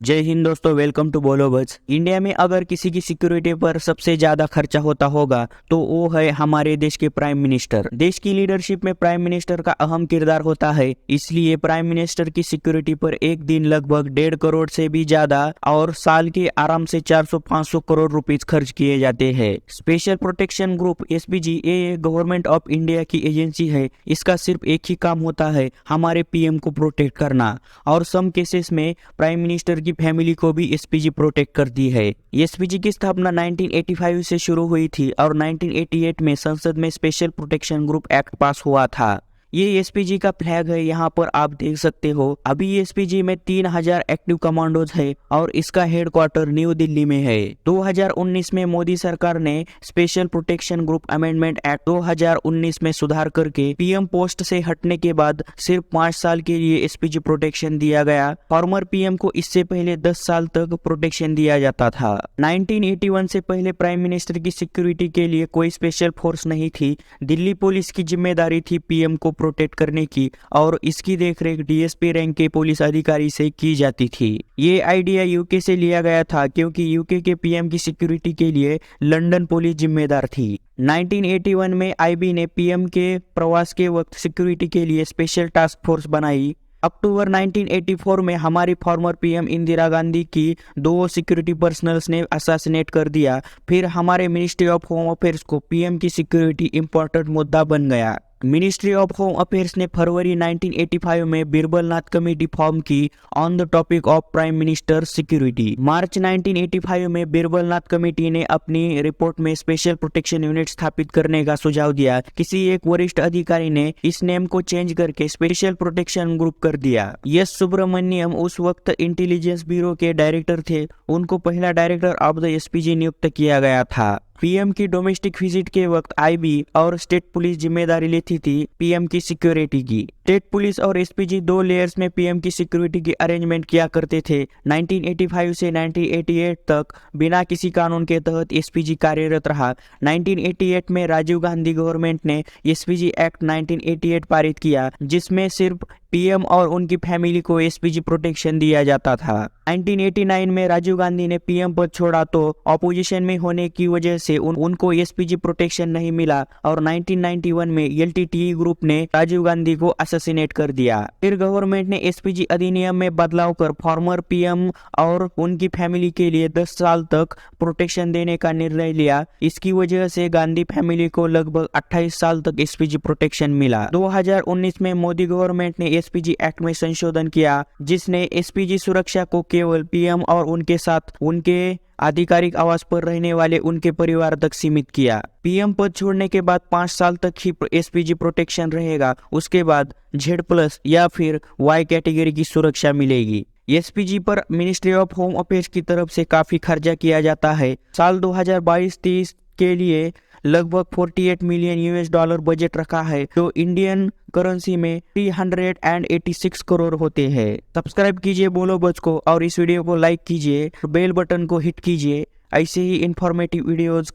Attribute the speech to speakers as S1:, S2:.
S1: जय हिंद दोस्तों, welcome to बोलो बज। इंडिया में अगर किसी की सिक्योरिटी पर सबसे ज्यादा खर्चा होता होगा तो वो है हमारे देश के प्राइम मिनिस्टर। देश की लीडरशिप में प्राइम मिनिस्टर का अहम किरदार होता है, इसलिए प्राइम मिनिस्टर की सिक्योरिटी पर एक दिन लगभग 1.5 करोड़ से भी ज्यादा और साल के आराम से 400-500 करोड़ रुपीज खर्च किए जाते हैं। स्पेशल प्रोटेक्शन ग्रुप एसपीजी ये गवर्नमेंट ऑफ इंडिया की एजेंसी है। इसका सिर्फ एक ही काम होता है, हमारे पीएम को प्रोटेक्ट करना, और सम केसेस में प्राइम मिनिस्टर की फैमिली को भी एसपीजी प्रोटेक्ट करती है। एसपीजी की स्थापना 1985 से शुरू हुई थी और 1988 में संसद में स्पेशल प्रोटेक्शन ग्रुप एक्ट पास हुआ था। ये एसपीजी का फ्लैग है, यहाँ पर आप देख सकते हो। अभी एसपीजी में 3000 एक्टिव कमांडोज है और इसका हेडक्वार्टर न्यू दिल्ली में है। 2019 में मोदी सरकार ने special protection group amendment act 2019 में सुधार करके पीएम पोस्ट से हटने के बाद सिर्फ 5 साल के लिए एसपीजी प्रोटेक्शन दिया गया। फॉर्मर पीएम को इससे पहले 10 साल तक प्रोटेक्शन दिया जाता था। 1981 से पहले प्राइम मिनिस्टर की सिक्योरिटी के लिए कोई स्पेशल फोर्स नहीं थी। दिल्ली पुलिस की जिम्मेदारी थी पीएम को प्रोटेक्ट करने की और इसकी देखरेख डीएसपी रैंक के पुलिस अधिकारी से की जाती थी। ये आइडिया यूके से लिया गया था क्योंकि यूके के पीएम की सिक्योरिटी के लिए लंदन पुलिस जिम्मेदार थी। 1981 में आईबी ने पीएम के प्रवास के वक्त सिक्योरिटी के लिए स्पेशल टास्क फोर्स बनाई। अक्टूबर 1984 में हमारी फॉर्मर पीएम इंदिरा गांधी की 2 सिक्योरिटी पर्सनल्स ने असैसिनेट कर दिया। फिर हमारे मिनिस्ट्री ऑफ होम अफेयर्स को पीएम की सिक्योरिटी इंपॉर्टेंट मुद्दा बन गया। मिनिस्ट्री ऑफ होम अफेयर्स ने फरवरी 1985 में बिरबल नाथ कमेटी फॉर्म की on the topic of prime minister security. मार्च 1985 में बिरबल नाथ कमेटी ने अपनी रिपोर्ट में स्पेशल प्रोटेक्शन यूनिट स्थापित करने का सुझाव दिया। किसी एक वरिष्ठ अधिकारी ने इस नेम को चेंज करके स्पेशल प्रोटेक्शन ग्रुप कर दिया। एस सुब्रमण्यम उस वक्त इंटेलिजेंस ब्यूरो के डायरेक्टर थे। उनको पहला डायरेक्टर ऑफ द एसपीजी नियुक्त किया गया था। पीएम की डोमेस्टिक विजिट के वक्त आईबी और स्टेट पुलिस जिम्मेदारी लेती थी पीएम की सिक्योरिटी की। स्टेट पुलिस और एसपीजी 2 लेयर्स में पीएम की सिक्योरिटी की अरेंजमेंट किया करते थे। 1985 से 1988 तक बिना किसी कानून के तहत एसपीजी कार्यरत रहा। 1988 में राजीव गांधी गवर्नमेंट ने एसपीजी एक्ट 1988 पारित किया, जिसमें सिर्फ पीएम और उनकी फैमिली को एसपीजी प्रोटेक्शन दिया जाता था। 1989 में राजीव गांधी ने पीएम पद छोड़ा तो ऑपोजिशन में होने की वजह से उनको एसपीजी प्रोटेक्शन नहीं मिला और 1991 में एलटीटीई ग्रुप ने राजीव गांधी को असैसिनेट कर दिया। फिर गवर्नमेंट ने एसपीजी अधिनियम में बदलाव कर फॉर्मर पीएम और उनकी फैमिली के लिए 10 साल तक प्रोटेक्शन देने का निर्णय लिया। इसकी वजह से गांधी फैमिली को लगभग 28 साल तक एसपीजी प्रोटेक्शन मिला। 2019 में मोदी गवर्नमेंट ने एसपीजी एक्ट में संशोधन किया, जिसने एसपीजी सुरक्षा को केवल पीएम और उनके साथ उनके आधिकारिक आवास पर रहने वाले उनके परिवार तक सीमित किया। पीएम पद छोड़ने के बाद 5 साल तक ही एसपीजी प्रोटेक्शन रहेगा। उसके बाद Z+ या फिर Y कैटेगरी की सुरक्षा मिलेगी। एसपीजी पर मिनिस्ट्री ऑफ होम अफेयर्स की तरफ से काफी खर्चा किया जाता है। साल 2022-23 के लिए लगभग 48 मिलियन US$ बजट रखा है, जो इंडियन करेंसी में 386 करोड़ होते हैं। सब्सक्राइब कीजिए बोलो बज को और इस वीडियो को लाइक कीजिए, बेल बटन को हिट कीजिए। ऐसे ही इंफॉर्मेटिव वीडियोज